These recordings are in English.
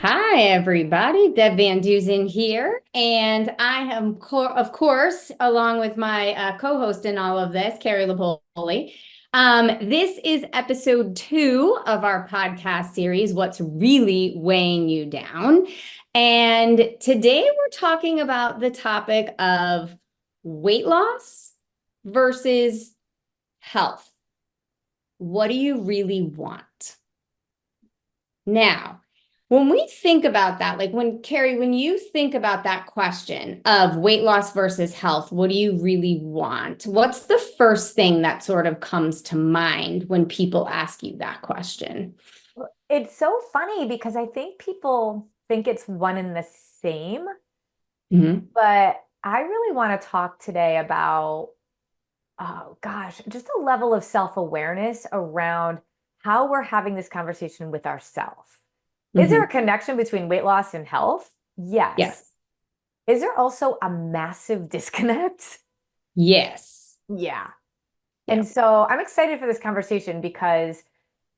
Hi, everybody. Deb Van Dusen here. And I am, of course, along with my co-host in all of this, Carrie Lapoli. This is episode 2 of our podcast series, What's Really Weighing You Down? And today we're talking about the topic of weight loss versus health. What do you really want? Now, when we think about that, like Carrie, when you think about that question of weight loss versus health, what do you really want? What's the first thing that sort of comes to mind when people ask you that question? It's so funny because I think people think it's one and the same, Mhm. but I really want to talk today about, oh gosh, just a level of self-awareness around how we're having this conversation with ourselves. Is there a Mhm. connection between weight loss and health? Yes. Yes. Is there also a massive disconnect? Yes. Yeah. Yeah. And so I'm excited for this conversation because,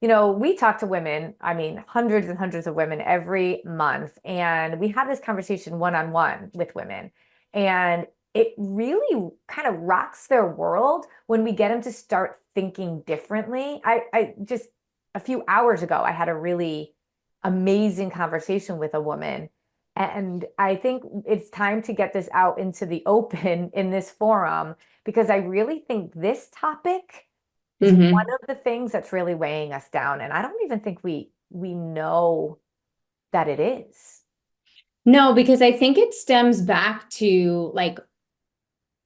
we talk to women, I mean, hundreds and hundreds of women every month, and we have this conversation one on one with women. And it really kind of rocks their world when we get them to start thinking differently. I just a few hours ago, I had a really amazing conversation with a woman. And I think it's time to get this out into the open in this forum because I really think this topic is one Mhm. of the things that's really weighing us down. And I don't even think we know that it is. No, because I think it stems back to like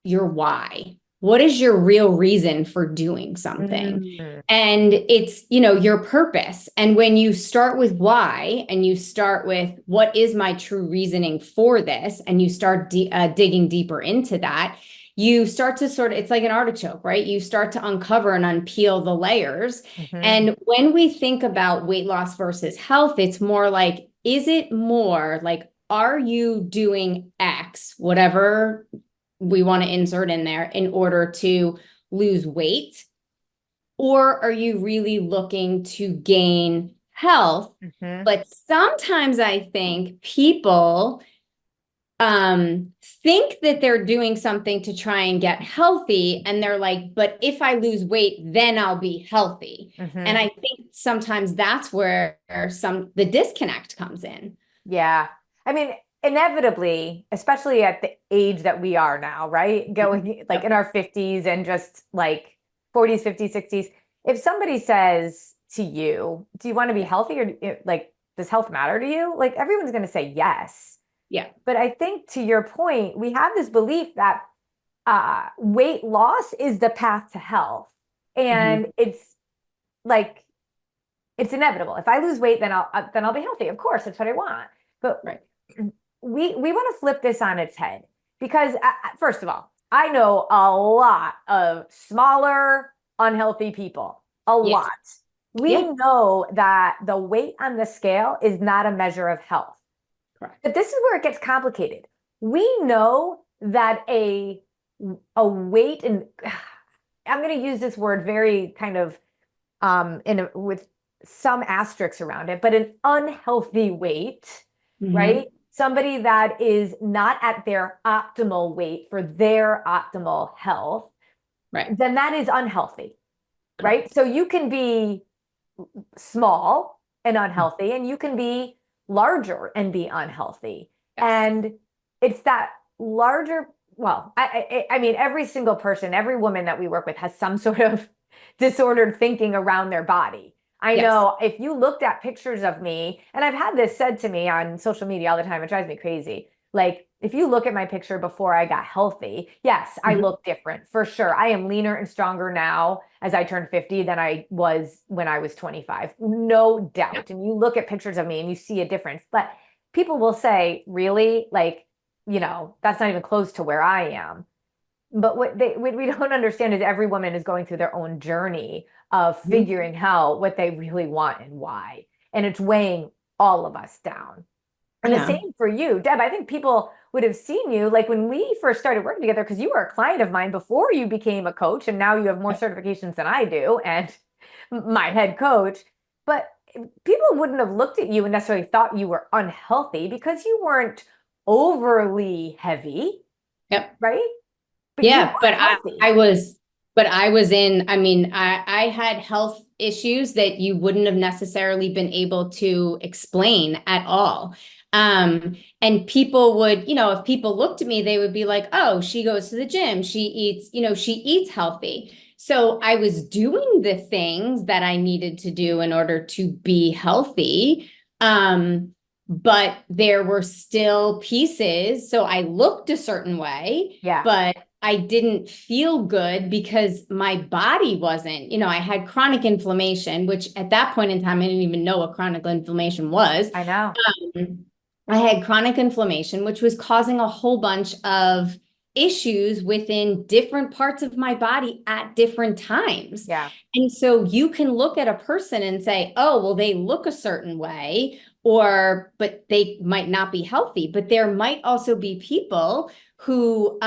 your why. What is your real reason for doing something? Mm. And it's, your purpose. And when you start with why and you start with what is my true reasoning for this, and you start digging deeper into that, you start to sort of, it's like an artichoke, right? You start to uncover and unpeel the layers. Mhm. And when we think about weight loss versus health, it's more like, is it more like, are you doing X, whatever we want to insert in there in order to lose weight? Or are you really looking to gain health? Mhm. But sometimes I think people think that they're doing something to try and get healthy, and they're like, but if I lose weight, then I'll be healthy. And Mhm. I think sometimes that's where the disconnect comes in. Yeah. I mean, inevitably, especially at the age that we are now, right? Going like in Yep. our 50s and just like 40s, 50s, 60s. If somebody says to you, do you want to be Yeah. healthy or like, does health matter to you? Like everyone's going to say yes. Yeah. But I think to your point, we have this belief that weight loss is the path to health. And Mhm. it's like, it's inevitable. If I lose weight, then I'll be healthy. Of course, that's what I want. But Right. we want to flip this on its head because first of all, I know a lot of smaller, unhealthy people. A Yes. lot. We Yeah. know that the weight on the scale is not a measure of health. Correct. But this is where it gets complicated. We know that a weight and I'm going to use this word very kind of with some asterisks around it, but an unhealthy weight, right? Hmm. Somebody that is not at their optimal weight for their optimal health, Right. then that is unhealthy, right? Correct. So you can be small and Mhm. unhealthy, and you can be larger and be unhealthy. Yes. And it's that larger, well, I mean, every single person, every woman that we work with has some sort of disordered thinking around their body. I Yes. know if you looked at pictures of me, and I've had this said to me on social media all the time, it drives me crazy. Like, if you look at my picture before I got healthy, yes, I Mhm. look different for sure. I am leaner and stronger now as I turned 50 than I was when I was 25. No Yeah. doubt. And you look at pictures of me and you see a difference. But people will say, really? Like, that's not even close to where I am. But what we don't understand is every woman is going through their own journey of Mhm. figuring out what they really want and why. And it's weighing all of us down. And the Yeah. same for you, Deb. I think people would have seen you like when we first started working together, because you were a client of mine before you became a coach, and now you have more certifications than I do, and my head coach. But people wouldn't have looked at you and necessarily thought you were unhealthy because you weren't overly heavy, Yep. right? But you Yeah, were healthy. I was in, I mean, I had health issues that you wouldn't have necessarily been able to explain at all. And people would, if people looked at me, they would be like, oh, she goes to the gym, she eats, she eats healthy. So I was doing the things that I needed to do in order to be healthy. But there were still pieces. So I looked a certain way, Yeah, but I didn't feel good because my body wasn't, I had chronic inflammation, which at that point in time, I didn't even know what chronic inflammation was. I know. Um, I had chronic inflammation, which was causing a whole bunch of issues within different parts of my body at different times. Yeah. And so you can look at a person and say, oh, well, they look a certain way, but they might not be healthy. But there might also be people who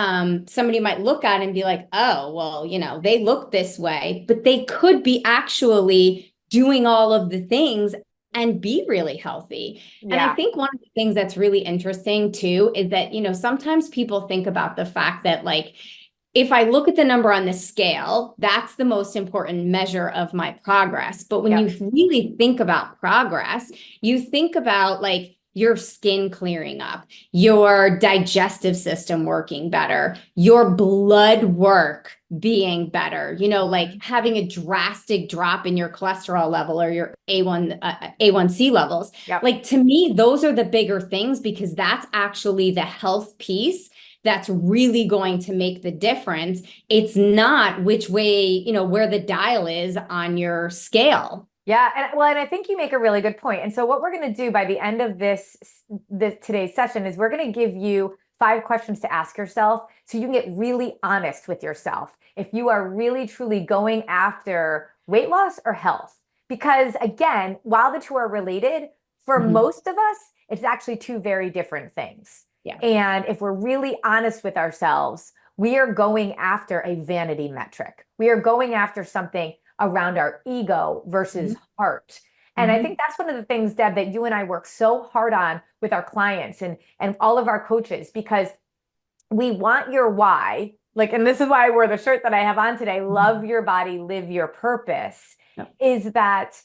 somebody might look at and be like, oh, well, they look this way, but they could be actually doing all of the things and be really healthy. And I Yeah. think one of the things that's really interesting too is that, sometimes people think about the fact that, like, if I look at the number on the scale, that's the most important measure of my progress. But when Yep. you really think about progress, you think about like your skin clearing up, your digestive system working better, your blood work being better, like having a drastic drop in your cholesterol level or your A1C levels. Yep. Like, to me, those are the bigger things because that's actually the health piece that's really going to make the difference. It's not which way, where the dial is on your scale. Yeah, and I think you make a really good point. And so what we're going to do by the end of this today's session is we're going to give you 5 questions to ask yourself so you can get really honest with yourself if you are really truly going after weight loss or health. Because again, while the two are related, for Mhm. most of us, it's actually two very different things. Yeah. And if we're really honest with ourselves, we are going after a vanity metric. We are going after something around our ego versus heart. And I Mhm. think that's one of the things, Deb, that you and I work so hard on with our clients and all of our coaches, because we want your why. Like, and this is why I wore the shirt that I have on today, love your body, live your purpose, Yep. is that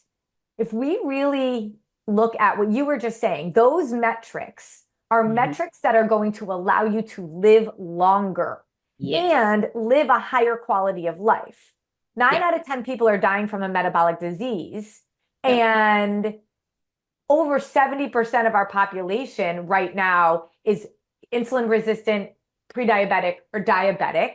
if we really look at what you were just saying, those metrics are metrics that are going to allow you to live longer Yes. and live a higher quality of life. Nine Yeah. out of 10 people are dying from a metabolic disease, Yep. and over 70% of our population right now is insulin resistant, pre-diabetic, or diabetic.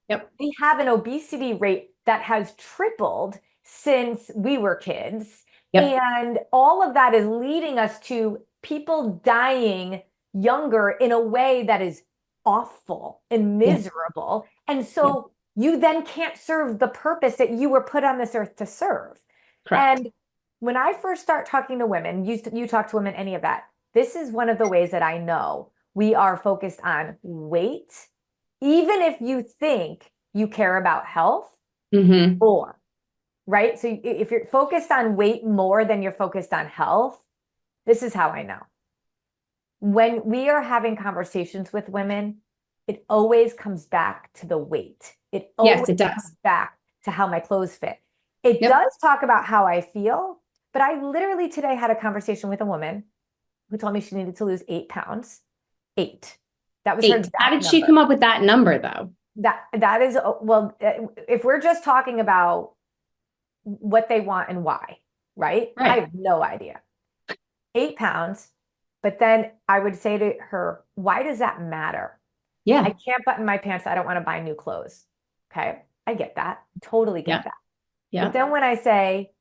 Yep. We have an obesity rate that has tripled since we were kids. Yep. And all of that is leading us to people dying younger in a way that is awful and Yeah. miserable. And Yeah. so you then can't serve the purpose that you were put on this earth to serve. Correct. And when I first start talking to women, you talk to women, any of that, this is one of the ways that I know we are focused on weight, even if you think you care about health Mm-hmm. more, right? So if you're focused on weight more than you're focused on health, this is how I know. When we are having conversations with women, it always comes back to the weight. It Yes, always it does. comes back to how my clothes fit. It Yep. does talk about how I feel, but I literally today had a conversation with a woman who told me she needed to lose 8 pounds. 8. That was her 8. How exact did she number. come up with that number, though? That is, well, if we're just talking about what they want and why, right? I Right. have no idea. 8 pounds. But then I would say to her, why does that matter? I Yeah. can't button my pants. I don't want to buy new clothes. Okay. I get that. Totally get Yeah. that. But Yeah. then when I say,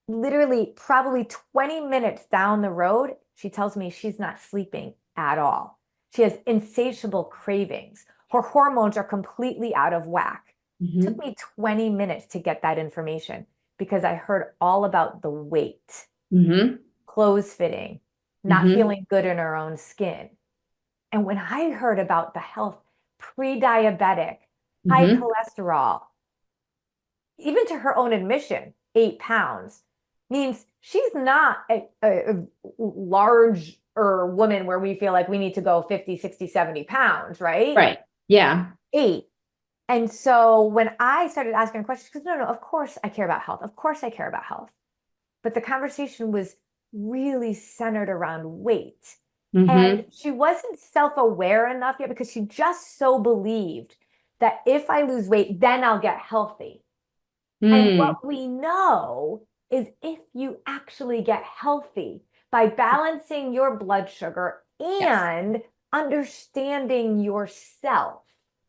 literally, probably 20 minutes down the road, she tells me she's not sleeping at all. She has insatiable cravings. Her hormones are completely out of whack. It took Mm-hmm. me 20 minutes to get that information because I heard all about the weight, Mm-hmm. clothes fitting, not Mm-hmm. feeling good in her own skin. And when I heard about the health, pre-diabetic, high Mm-hmm. cholesterol, even to her own admission, 8 pounds. means she's not a large woman where we feel like we need to go 50, 60, 70 pounds, right? Right. Yeah. 8. And so when I started asking her questions, because no, of course I care about health. Of course I care about health. But the conversation was really centered around weight. And Mm-hmm. she wasn't self-aware enough yet because she just so believed that if I lose weight, then I'll get healthy. And Mm. what we know is if you actually get healthy by balancing your blood sugar Yes. and understanding yourself,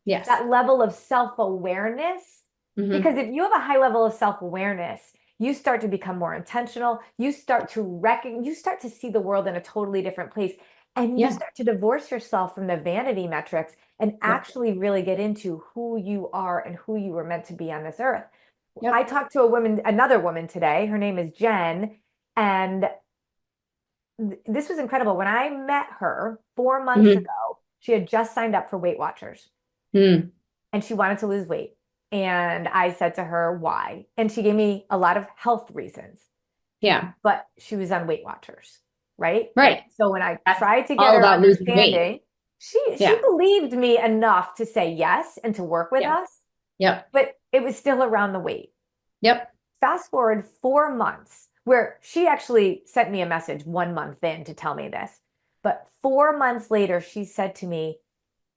Yes. that level of self-awareness, Mm-hmm. because if you have a high level of self-awareness, you start to become more intentional, you start to see the world in a totally different place, and you Yeah. start to divorce yourself from the vanity metrics and Yep. actually really get into who you are and who you were meant to be on this earth. I Yep. talked to another woman today. Her name is Jen, and this was incredible. When I met her 4 months Mm-hmm. ago, she had just signed up for Weight Watchers Mm. and she wanted to lose weight. And I said to her, why? And she gave me a lot of health reasons, Yeah. but she was on Weight Watchers, right? And Right. so when I That's tried to get all her about losing weight. understanding, she Yeah. believed me enough to say yes and to work with Yeah. us, Yep. but it was still around the weight. Yep. Fast forward 4 months, where she actually sent me a message 1 month in to tell me this. But 4 months later, she said to me,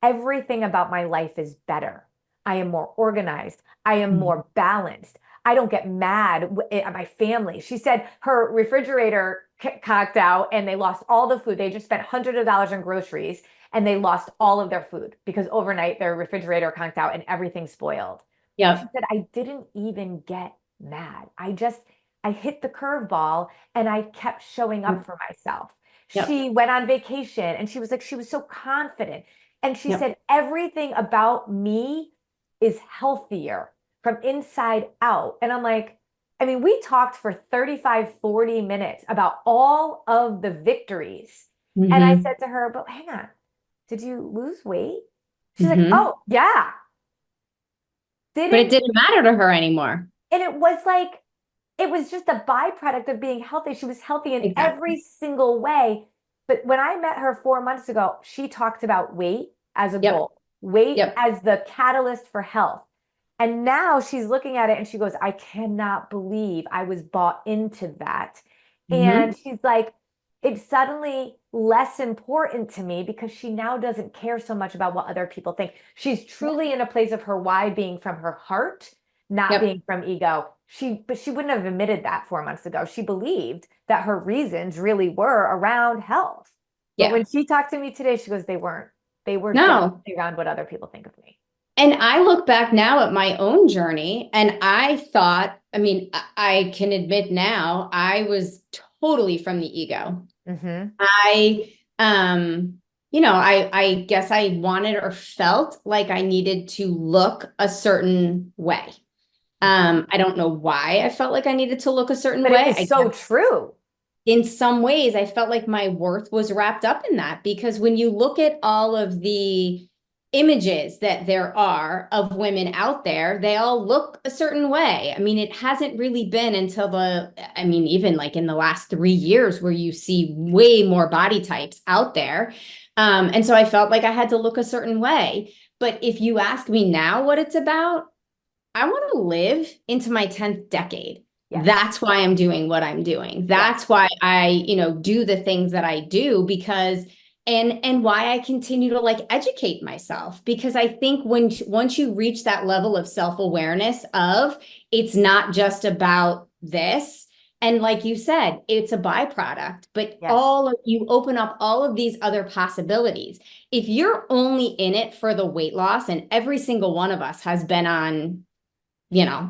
everything about my life is better. I am more organized. I am Mhm. more balanced. I don't get mad at my family. She said her refrigerator cocked out and they lost all the food. They just spent hundreds of dollars on groceries and they lost all of their food because overnight their refrigerator conked out and everything spoiled. She Yep. said, I didn't even get mad. I hit the curveball and I kept showing up Yep. for myself. Yep. She went on vacation and she was so confident. And she Yep. said, everything about me is healthier from inside out. And I'm like, I mean, we talked for 35, 40 minutes about all of the victories. And I Mm-hmm. said to her, but hang on, did you lose weight? She's like, Mm-hmm. oh, yeah. But it Didn't, didn't matter to her anymore. and it was like, it was just a byproduct of being healthy. She was healthy in Exactly. every single way. But when I met her 4 months ago, she talked about weight as a Yep. goal, weight Yep. as the catalyst for health. And now she's looking at it and she goes, I cannot believe I was bought into that. Mm-hmm. And she's like, it's suddenly less important to me because she now doesn't care so much about what other people think. She's truly in a place of her why being from her heart, not Yep. being from ego. But she wouldn't have admitted that 4 months ago. She believed that her reasons really were around health. But Yeah. when she talked to me today, she goes, they weren't. They were No. definitely around what other people think of me. And I look back now at my own journey and I thought, I mean, I can admit now, I was totally from the ego. Mm-hmm. I, I guess I wanted or felt like I needed to look a certain way. I don't know why I felt like I needed to look a certain But it way. was so true. In some ways, I felt like my worth was wrapped up in that because when you look at all of the images that there are of women out there, they all look a certain way. I mean, it hasn't really been until even like in the last 3 years where you see way more body types out there. And so I felt like I had to look a certain way. But if you ask me now what it's about, I want to live into my 10th decade. Yes. That's why I'm doing what I'm doing. Yes. That's why I, do the things that I do because and why I continue to like educate myself because I think once you reach that level of self-awareness of it's not just about this and like you said, it's a byproduct, but Yes. you open up all of these other possibilities. If you're only in it for the weight loss and every single one of us has been on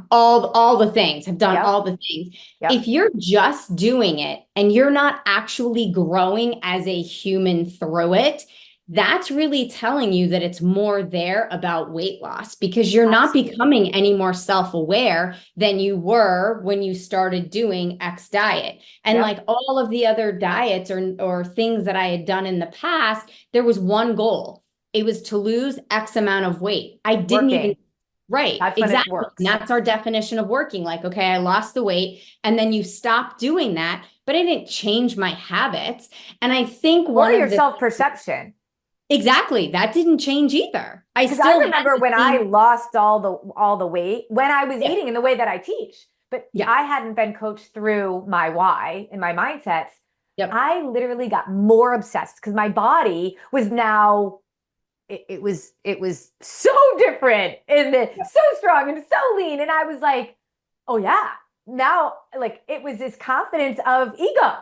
all the things, have done Yep. all the things. Yep. If you're just doing it and you're not actually growing as a human through it, that's really telling you that it's more there about weight loss because you're not Absolutely. becoming any more self-aware than you were when you started doing X diet. And Yep. like all of the other diets or things that I had done in the past, there was one goal. It was to lose X amount of weight. I didn't even Working. Right, That's when it exactly. And works. that's our definition of working. Like, okay, I lost the weight, and then you stop doing that, but I didn't change my habits. And I think Or one your of the self-perception. exactly that didn't change either. I Because I still had remember the when I same, lost all the weight when I was yeah, eating in the way that I teach, but yeah, I hadn't been coached through my why and my mindsets. yep, I literally got more obsessed because my body was now it was so different and yep, so strong and so lean. And I was like, oh yeah, now like it was this confidence of ego.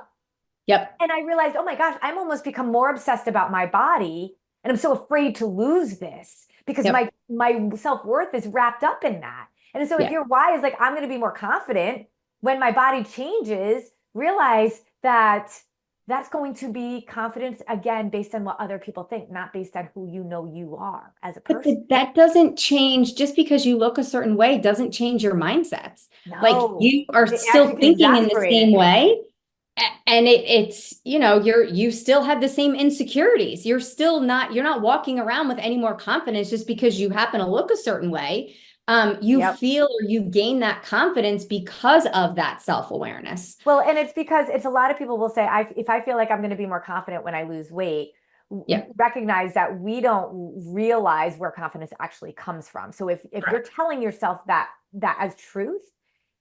yep, And I realized, oh my gosh, I'm almost become more obsessed about my body. And I'm so afraid to lose this because yep, my self-worth is wrapped up in that. And so if yeah. your why is like, I'm going to be more confident when my body changes, realize that that's going to be confidence again based on what other people think, not based on who you know you are as a But person. that doesn't change just because you look a certain way, doesn't change your mindsets. Like No, you are it still actually can thinking in the exasperate same it. way. And it's, you still have the same insecurities. You're not walking around with any more confidence just because you happen to look a certain way. You Yep. feel or you gain that confidence because of that self-awareness. Well, and it's because it's a lot of people will say, if I feel like I'm going to be more confident when I lose weight, Yeah. recognize that we don't realize where confidence actually comes from. So if you're Correct. telling yourself that as truth,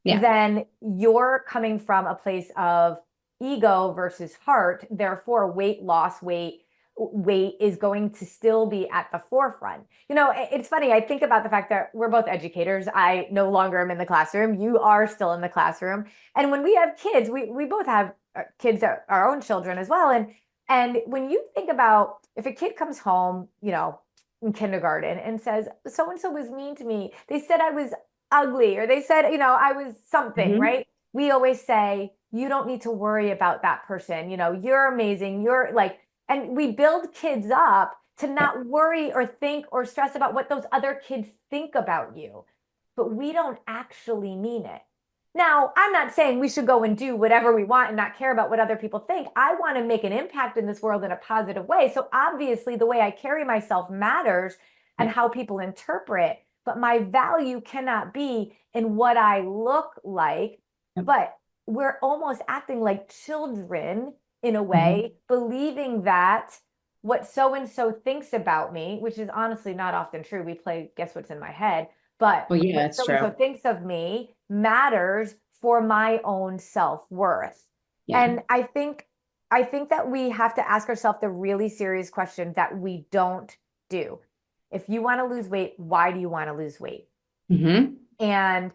Yeah. then you're coming from a place of ego versus heart. Therefore, weight is going to still be at the forefront. It's funny. I think about the fact that we're both educators. I no longer am in the classroom. You are still in the classroom. And when we have kids, we both have kids, our own children as well. And when you think about if a kid comes home, in kindergarten and says, so and so was mean to me, they said I was ugly, or they said, I was something, Mhm. right? We always say, you don't need to worry about that person. You're amazing. You're like, and we build kids up to Yeah. not worry or think or stress about what those other kids think about you. But we don't actually mean it. Now, I'm not saying we should go and do whatever we want and not care about what other people think. I want to make an impact in this world in a positive way. So obviously, the way I carry myself matters and Yeah. how people interpret, but my value cannot be in what I look like. Yep. But we're almost acting like children in a Mhm. way, believing that what so and so thinks about me, which is honestly not often true. We play guess what's in my head, but Well, yeah, what it's so and so true. thinks of me matters for my own self-worth. Yeah. And I think that we have to ask ourselves the really serious question that we don't do. If you want to lose weight, why do you want to lose weight? Hmm. And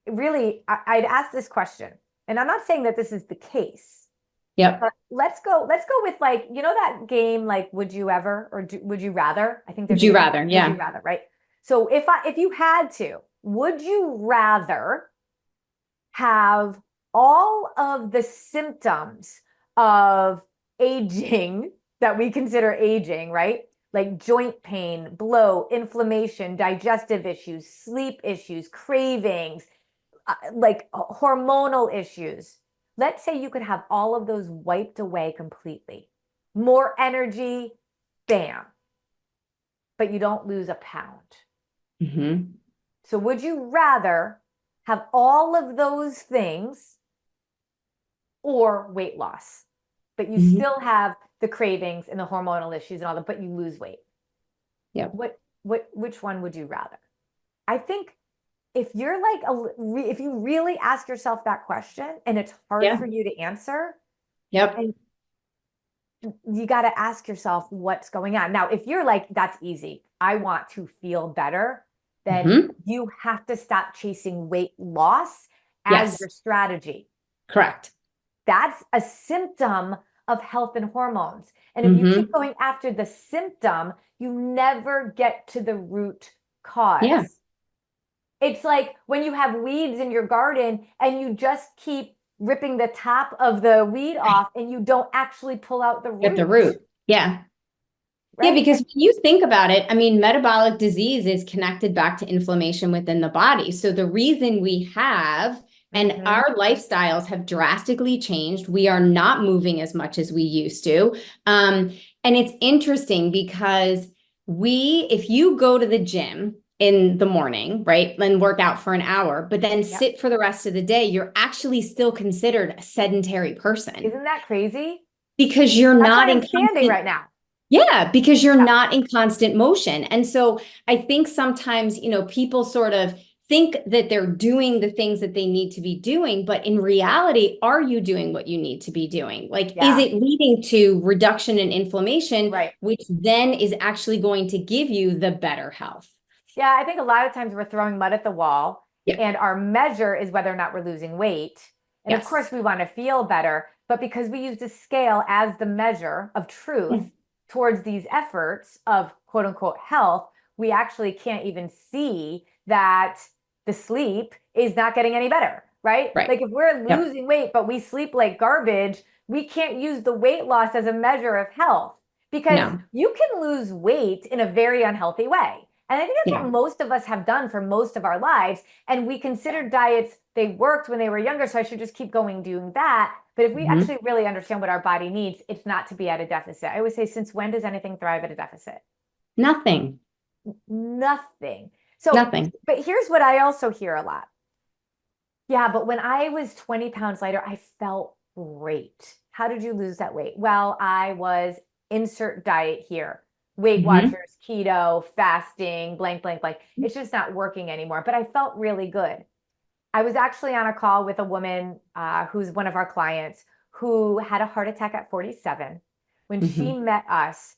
really, I'd ask this question. And I'm not saying that this is the case, Yep. but let's go with like, that game, like would you ever or would you rather? I think Would there's a you game, rather? would you Yeah. rather, right? So if you had to, would you rather have all of the symptoms of aging that we consider aging, right? Like joint pain, bloat, inflammation, digestive issues, sleep issues, cravings, like hormonal issues. Let's say you could have all of those wiped away completely. More energy, bam, but you don't lose a pound. Hmm. So would you rather have all of those things or weight loss, but you Hmm. still have the cravings and the hormonal issues and all that, but you lose weight? Yep. Which one would you rather? I think if you're like if you really ask yourself that question and it's hard Yeah. for you to answer, Yep. and you got to ask yourself what's going on. Now, if you're like, that's easy, I want to feel better, then Hmm. you have to stop chasing weight loss as Yes. your strategy. Correct. That's a symptom of health and hormones. And if you keep Hmm. going after the symptom, you never get to the root Yeah. cause. It's like when you have weeds in your garden and you just keep ripping the top of the weed off and you don't actually pull out the Get the root, root. Yeah. Yeah, right? because when you think about it, I mean, metabolic disease is connected back to inflammation within the body. So the reason we have and Mhm. our lifestyles have drastically changed. We are not moving as much as we used to. And it's interesting because if you go to the gym in the morning, right? And work out for an hour, but then Yep. sit for the rest of the day, you're actually still considered a sedentary person Isn't that crazy? because you're That's not why I'm in standing constant. right now. Yeah, because you're Yeah. not in constant motion. And so I think sometimes, people sort of think that they're doing the things that they need to be doing, but in reality, are you doing what you need to be doing? Like, is Yeah. it leading to reduction in inflammation, Right. which then is actually going to give you the better health? Yeah, I think a lot of times we're throwing mud at the wall, Yeah. and our measure is whether or not we're losing weight. And of Yes. course, we want to feel better, but because we use the scale as the measure of truth towards these efforts of quote unquote health, we actually can't even see that the sleep is not getting any better, right? Right. Like if we're Yep. losing weight, but we sleep like garbage, we can't use the weight loss as a measure of health because No. you can lose weight in a very unhealthy way. And I think that's Yeah. what most of us have done for most of our lives. And we considered diets, they worked when they were younger, so I should just keep going doing that. But if we Mhm. actually really understand what our body needs, it's not to be at a deficit. I always say, since when does anything thrive at a deficit? Nothing. Nothing. So, Nothing. but here's what I also hear a lot. Yeah, but when I was 20 pounds lighter, I felt great. How did you lose that weight? Well, I was insert diet here. Weight Hmm. Watchers, keto, fasting, blank, blank, blank. It's just not working anymore. But I felt really good. I was actually on a call with a woman who's one of our clients who had a heart attack at 47. When she Hmm. met us,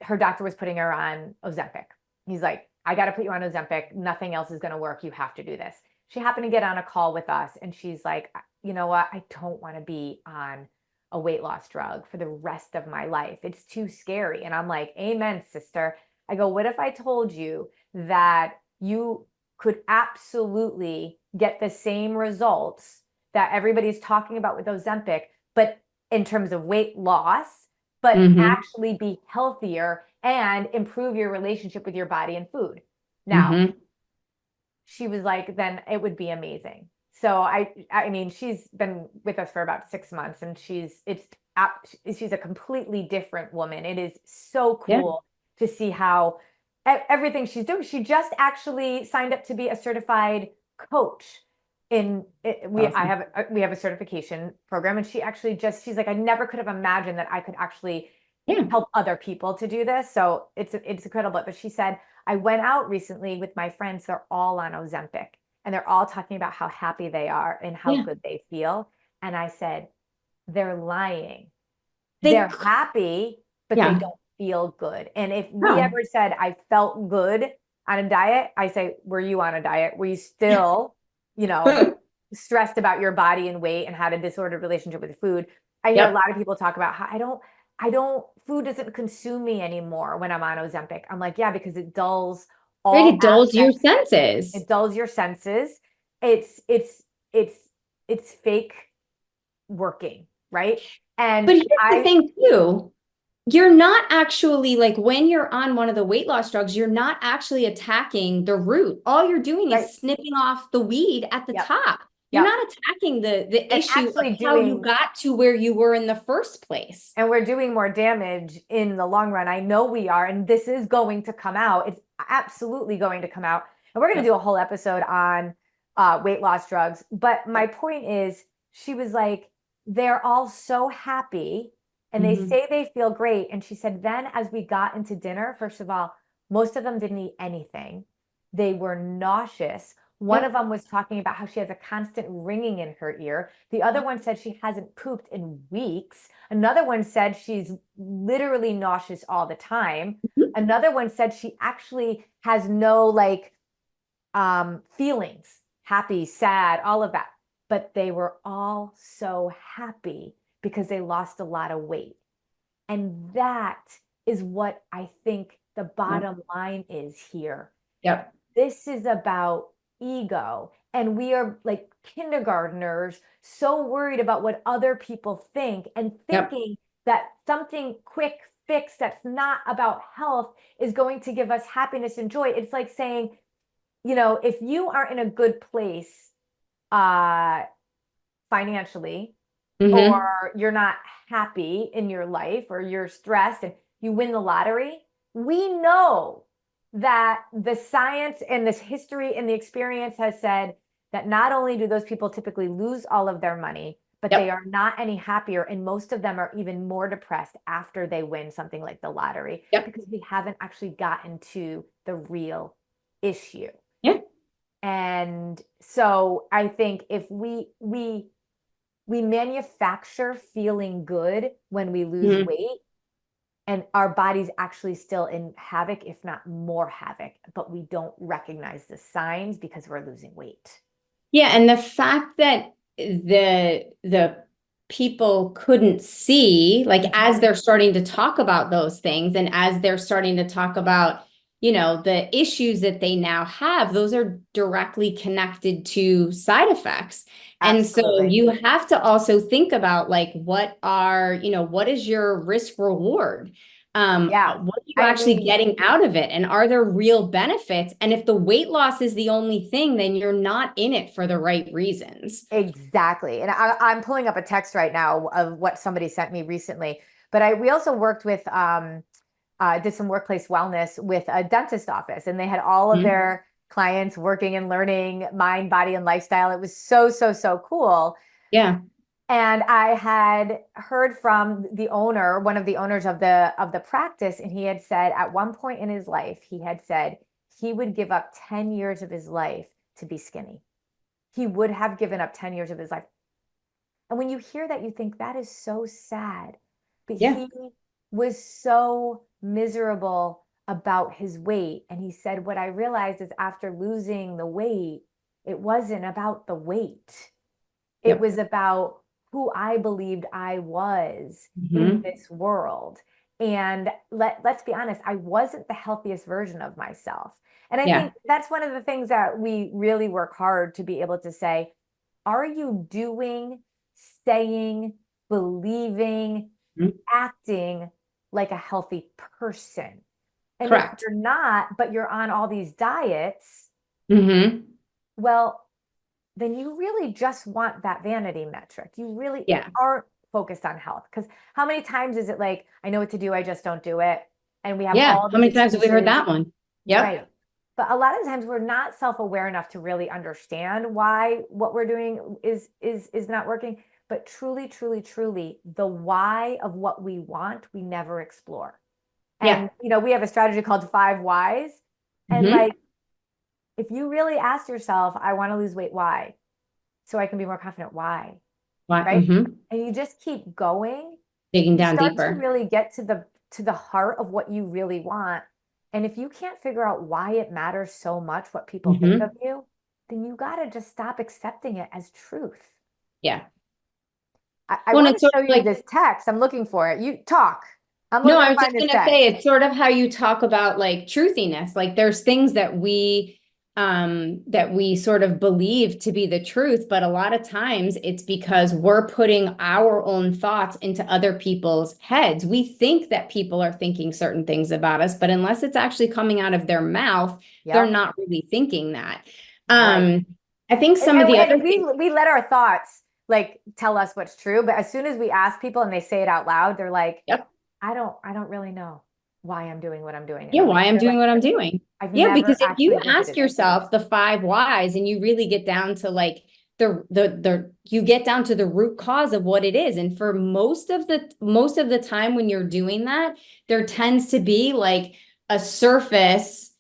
her doctor was putting her on Ozempic. He's like, I got to put you on Ozempic. Nothing else is going to work. You have to do this. She happened to get on a call with us and she's like, you know what? I don't want to be on a weight loss drug for the rest of my life. It's too scary. And I'm like, amen, sister. I go, what if I told you that you could absolutely get the same results that everybody's talking about with Ozempic, but in terms of weight loss, but Hmm. actually be healthier and improve your relationship with your body and food. Now, Hmm. she was like, then it would be amazing. So I mean, she's been with us for about 6 months, and she's a completely different woman. It is so Yeah. cool to see how everything she's doing. She just actually signed up to be a certified coach. Awesome. We have a certification program, and she's like, I never could have imagined that I could actually Yeah. help other people to do this. So it's incredible. But she said, I went out recently with my friends. They're all on Ozempic and they're all talking about how happy they are and how Yeah. good they feel. And I said, they're lying. They, They're happy, but they yeah. don't feel good. And if we No. ever said, I felt good on a diet, I say, were you on a diet? Were you still, you know, stressed about your body and weight and had a disordered relationship with food? I hear a Yep. lot of people talk about how food doesn't consume me anymore when I'm on Ozempic. I'm like, yeah, because it dulls Right. all It dulls your aspects. senses. It dulls your senses. It's it's it's it's fake working, right? And But here's the I thing too. You're not actually like when you're on one of the weight loss drugs, you're not actually attacking the root. All you're doing right, is snipping off the weed at the yep, top. You're yep. not attacking the And issue of actually how you doing got to where you were in the first place. and we're doing more damage in the long run. I know we are, and this is going to come out. It's absolutely going to come out. And we're going to Yep. do a whole episode on weight loss drugs. But my Yep. point is, she was like, they're all so happy and they Hmm. say they feel great. And she said, then as we got into dinner, first of all, most of them didn't eat anything. They were nauseous. One of Yep. them was talking about how she has a constant ringing in her ear. The other one said she hasn't pooped in weeks. Another one said she's literally nauseous all the time. Mhm. Another one said she actually has no like feelings, happy, sad, all of that. But they were all so happy because they lost a lot of weight. And that is what I think the Yep. bottom line is here. Yep. This is about ego. And we are like kindergartners, so worried about what other people think and Yep. thinking that something quick fix that's not about health is going to give us happiness and joy. It's like saying, if you are in a good place uh, financially, Hmm. or you're not happy in your life, or you're stressed and you win the lottery, we know that the science and this history and the experience has said that not only do those people typically lose all of their money, but they Yep. are not any happier. And most of them are even more depressed after they win something like the lottery, Yep. because we haven't actually gotten to the real issue. Yeah. And so I think if we manufacture feeling good when we lose Mhm. weight, and our body's actually still in havoc, if not more havoc, but we don't recognize the signs because we're losing weight. Yeah, and the fact that the people couldn't see, like as Mhm. they're starting to talk about those things and as they're starting to talk about, the issues that they now have, those are directly connected to side effects. And so Absolutely. you have to also think about like what is your risk reward? Yeah. What are you I actually mean, getting out of it? And are there real benefits? And if the weight loss is the only thing, then you're not in it for the right reasons. exactly. And I'm pulling up a text right now of what somebody sent me recently. But we also worked with did some workplace wellness with a dentist office, and they had all of Mhm. their clients working and learning mind, body, and lifestyle. It was so, so, so cool. Yeah. And I had heard from the owner, one of the owners of the practice, and he had said at one point in his life, he had said he would give up 10 years of his life to be skinny. He would have given up 10 years of his life. And when you hear that, you think that is so sad. But Yeah. he was so miserable about his weight. And he said, what I realized is after losing the weight, it wasn't about the weight. It Yep. was about who I believed I was in Hmm. this world. And let's be honest, I wasn't the healthiest version of myself. And I Yeah. think that's one of the things that we really work hard to be able to say, are you doing, saying, believing, Mhm. acting like a healthy person? And if Correct. you're not, but you're on all these diets, Hmm. well, then you really just want that vanity metric. You really Yeah. aren't focused on health. Because how many times is it like, I know what to do, I just don't do it? And we have Yeah. all How these many times have we heard excuses. that one? Yep. Right. But a lot of times we're not self-aware enough to really understand why what we're doing is not working. But truly, truly, truly, the why of what we want, we never explore. Yeah. And we have a strategy called 5 whys. And Hmm. like, if you really ask yourself, I want to lose weight, why? So I can be more confident. Why? Why? Right? Hmm. And you just keep going, Digging you down start to deeper. really get to the heart of what you really want. And if you can't figure out why it matters so much what people think of Hmm. you, then you got to just stop accepting it as truth. Yeah. I Well, and want it's to sort show of you like, this text. I'm looking for it. You talk. I'm no, I gonna was just find this gonna text. say it's sort of how you talk about like truthiness. Like there's things that we sort of believe to be the truth, but a lot of times it's because we're putting our own thoughts into other people's heads. We think that people are thinking certain things about us, but unless it's actually coming out of their mouth, they're Yep. not really thinking that. Right. Um, I think And, some of and, the other and things, we let our thoughts like tell us what's true, but as soon as we ask people and they say it out loud, they're like, yep. I don't really know why I'm doing what I'm doing. Yeah, And why I'm they're doing like, what I'm doing. I've Yeah, because never if you actually ask visited this place. yourself the 5 whys and you really get down to like you get down to the root cause of what it is. And for most of the time when you're doing that, there tends to be like a surface,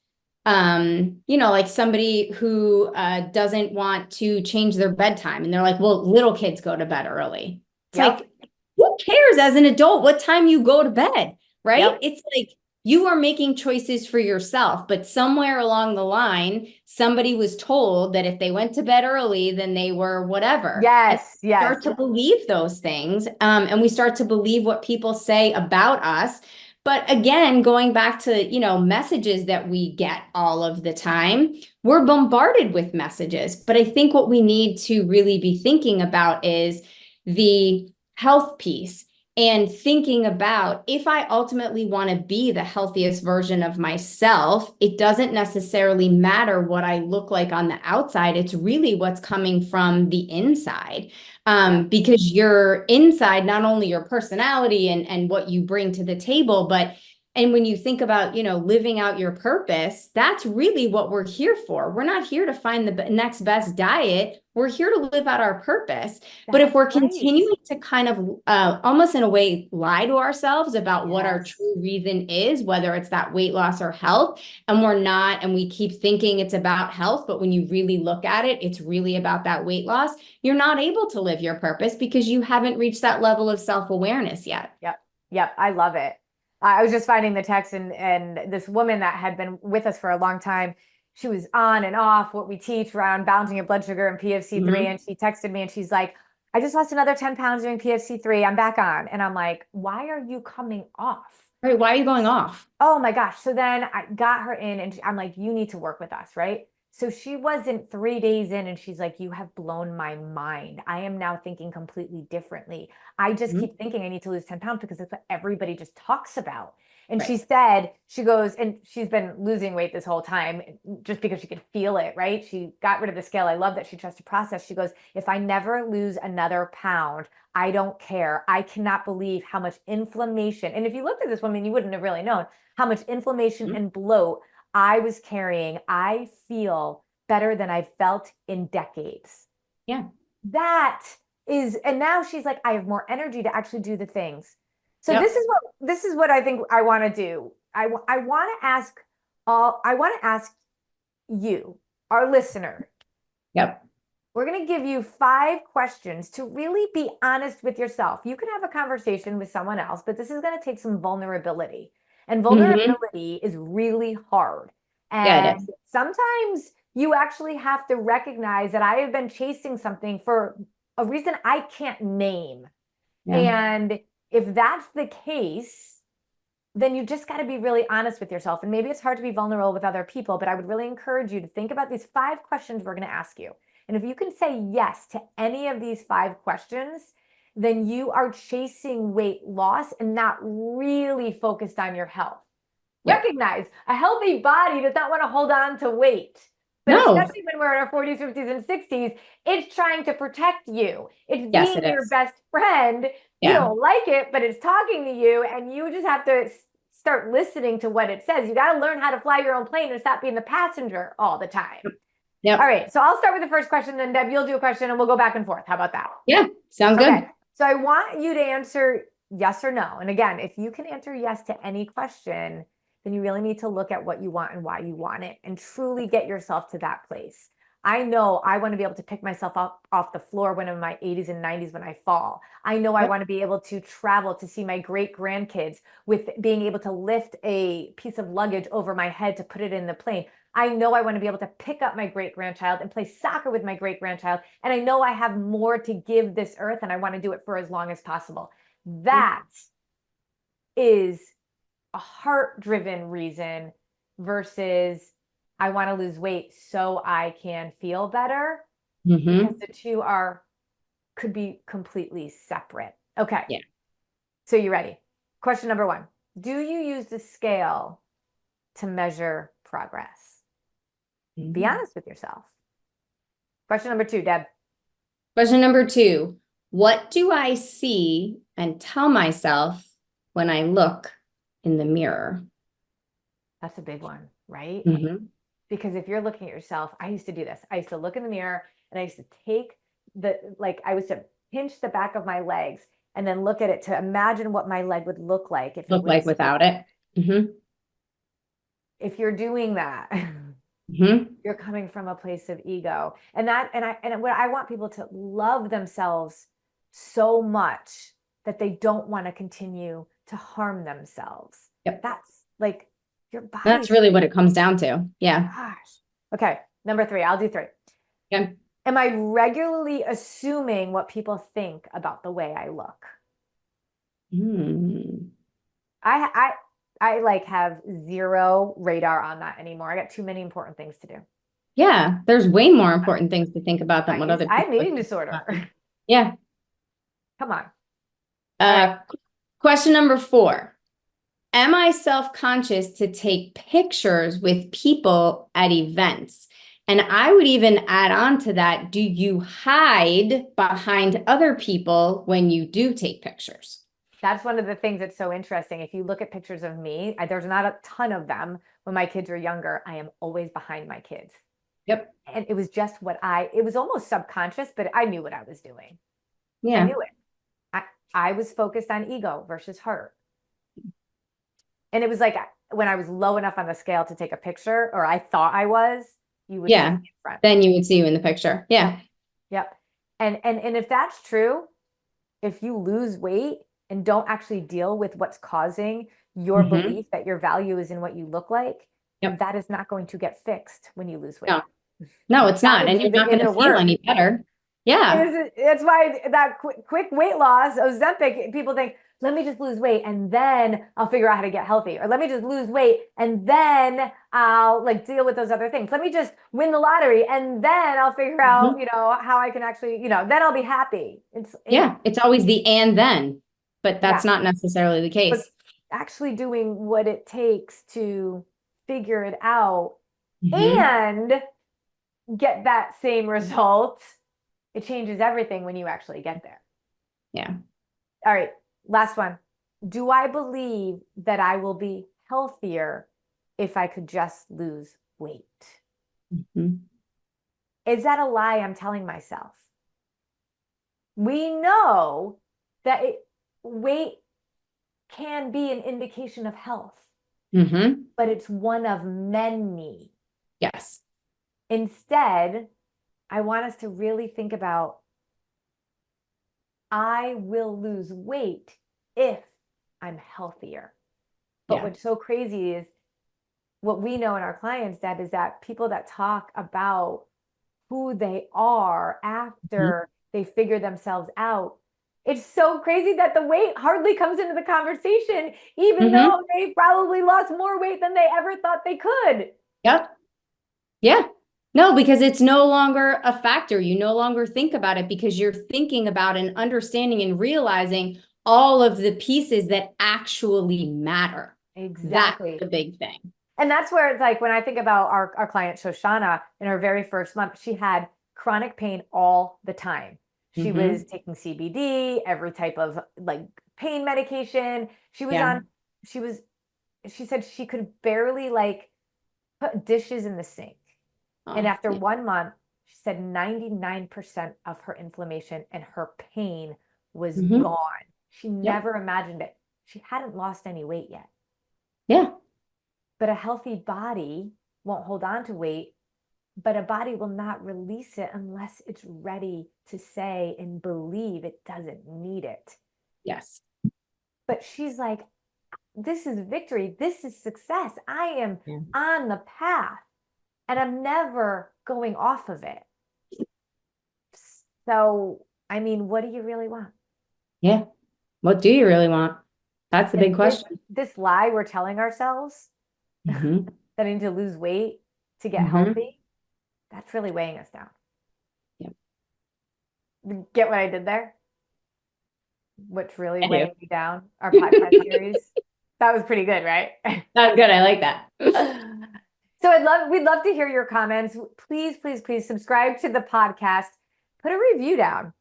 like somebody who doesn't want to change their bedtime. And they're like, well, little kids go to bed early. It's Yep. like, who cares as an adult what time you go to bed? Right? Yep. It's like you are making choices for yourself, but somewhere along the line, somebody was told that if they went to bed early, then they were whatever. And Yes. we Yes. start to believe those things, and we start to believe what people say about us. But again, going back to, messages that we get all of the time, we're bombarded with messages. But I think what we need to really be thinking about is the health piece and thinking about if I ultimately want to be the healthiest version of myself, it doesn't necessarily matter what I look like on the outside. It's really what's coming from the inside. Yep. Because your inside, not only your personality and what you bring to the table, but And when you think about, living out your purpose, that's really what we're here for. We're not here to find the next best diet. We're here to live out our purpose. But if That's we're right. continuing to kind of almost in a way lie to ourselves about what our Yes. true reason is, whether it's that weight loss or health, and we're not, and we keep thinking it's about health, but when you really look at it, it's really about that weight loss, you're not able to live your purpose because you haven't reached that level of self-awareness yet. Yep. Yep. I love it. I was just finding the text, and this woman that had been with us for a long time, she was on and off what we teach around balancing your blood sugar and PFC3. Mhm. And she texted me and she's like, I just lost another 10 pounds doing PFC3. I'm back on. And I'm like, why are you coming off? Right, why are you going off? Oh my gosh. So then I got her in and I'm like, you need to work with us, right? So she wasn't 3 days in and she's like, you have blown my mind. I am now thinking completely differently. I just Mhm. keep thinking I need to lose 10 pounds because that's what everybody just talks about. And Right. she said, she goes, and she's been losing weight this whole time just because she could feel it, right? She got rid of the scale. I love that she trusts the process. She goes, if I never lose another pound, I don't care. I cannot believe how much inflammation. And if you looked at this woman, you wouldn't have really known how much inflammation Mhm. and bloat I was carrying. I feel better than I've felt in decades. Yeah. That is, and now she's like, I have more energy to actually do the things. So Yep. this is what I think I want to do. I want to ask I want to ask you, our listener, Yep. we're going to give you 5 questions to really be honest with yourself. You can have a conversation with someone else, but this is going to take some vulnerability. And Hmm. vulnerability is really hard. Yeah, it And is. sometimes you actually have to recognize that I have been chasing something for a reason I can't name. Yeah. And if that's the case, then you just got to be really honest with yourself. And maybe it's hard to be vulnerable with other people, but I would really encourage you to think about these 5 questions we're going to ask you. And if you can say yes to any of these 5 questions, then you are chasing weight loss and not really focused on your health. Yep. Recognize a healthy body does not want to hold on to weight. But No. especially when we're in our 40s, 50s, and 60s, it's trying to protect you. It's Yes, being it your is. best friend. You Yeah. don't like it, but it's talking to you, and you just have to start listening to what it says. You got to learn how to fly your own plane and stop being the passenger all the time. All Yep. right, so I'll start with the first question, then Deb, you'll do a question, and we'll go back and forth. How about that? Yeah. Sounds Okay, good. so I want you to answer yes or no. And again, if you can answer yes to any question, then you really need to look at what you want and why you want it and truly get yourself to that place. I know I want to be able to pick myself up off the floor when I'm in my 80s and 90s when I fall. I know I Yep. want to be able to travel to see my great grandkids with being able to lift a piece of luggage over my head to put it in the plane. I know I want to be able to pick up my great grandchild and play soccer with my great grandchild. And I know I have more to give this earth and I want to do it for as long as possible. That is a heart driven reason versus I want to lose weight so I can feel better, because Mm-hmm. the two are could be completely separate. Okay. Yeah. So you ready? Question number 1. Do you use the scale to measure progress? Be Mhm. honest with yourself. Question number 2, Deb. Question number 2. What do I see and tell myself when I look in the mirror? That's a big one, right? Mm-hmm. Because if you're looking at yourself, I used to do this. I used to look in the mirror and I used to take I was to pinch the back of my legs and then look at it to imagine what my leg would look like if it Look like was, without it. Mm-hmm. if you're doing that, Mm-hmm. you're coming from a place of ego. And what I want people to love themselves so much that they don't want to continue to harm themselves. Yep. That's like your That's body's, really what it comes down to. Yeah. gosh. Okay, number 3, I'll do 3. Yeah. Am I regularly assuming what people think about the way I look? Mm. I I I like have zero radar on that anymore. I got too many important things to do. Yeah. There's way more important things to think about than what other I have people are eating thinking disorder. about. Yeah. Come on. All right. Uh, Question number 4. Am I self-conscious to take pictures with people at events? And I would even add on to that, do you hide behind other people when you do take pictures? That's one of the things that's so interesting. If you look at pictures of me, there's not a ton of them when my kids are younger. I am always behind my kids. Yep. And it was just it was almost subconscious, but I knew what I was doing. I Yeah. knew it. I was focused on ego versus heart. And it was like when I was low enough on the scale to take a picture, or I thought I was, you would see me in front. Then you would see you in the picture. Yeah. Yep. And if that's true, if you lose weight and don't actually deal with what's causing your belief that your value is in what you look like, that is not going to get fixed when you lose weight. No, it's not. And you're not going to feel any better. Yeah. That's why that quick weight loss, Ozempic, people think, let me just lose weight and then I'll figure out how to get healthy. Or let me just lose weight and then I'll like deal with those other things. Let me just win the lottery and then I'll figure out, how I can actually, then I'll be happy. It's always the and then, but that's not necessarily the case. But actually doing what it takes to figure it out and get that same result, it changes everything when you actually get there. Yeah. All right. Last one. Do I believe that I will be healthier if I could just lose weight? Is that a lie I'm telling myself? We know that weight can be an indication of health, but it's one of many. Yes. Instead, I want us to really think about, I will lose weight if I'm healthier. But what's so crazy is what we know in our clients, Deb, is that people that talk about who they are after they figure themselves out, it's so crazy that the weight hardly comes into the conversation, even though they probably lost more weight than they ever thought they could. Yep. Yeah. No, because it's no longer a factor. You no longer think about it because you're thinking about and understanding and realizing all of the pieces that actually matter. Exactly. That's the big thing. And that's where it's like, when I think about our client, Shoshana, in her very first month, she had chronic pain all the time. She was taking CBD, every type of like pain medication. She was she said she could barely like put dishes in the sink. And after 1 month, she said 99% of her inflammation and her pain was gone. She never imagined it. She hadn't lost any weight yet. Yeah. But a healthy body won't hold on to weight, but a body will not release it unless it's ready to say and believe it doesn't need it. Yes. But she's like, this is victory. This is success. I am on the path. And I'm never going off of it. So, I mean, what do you really want? Yeah. What do you really want? That's the big question. This lie we're telling ourselves that I need to lose weight to get healthy, that's really weighing us down. Yeah. Get what I did there? What's really weighing me down? Our podcast series. That was pretty good, right? That was good. I like that. So we'd love to hear your comments. Please, please, please subscribe to the podcast. Put a review down.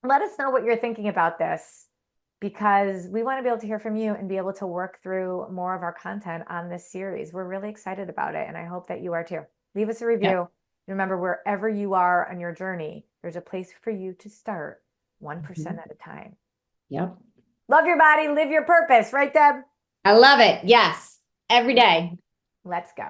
Let us know what you're thinking about this, because we want to be able to hear from you and be able to work through more of our content on this series. We're really excited about it, and I hope that you are too. Leave us a review. Yep. Remember, wherever you are on your journey, there's a place for you to start 1% at a time. Yep. Love your body, live your purpose, right, Deb? I love it. Yes. Every day. Let's go.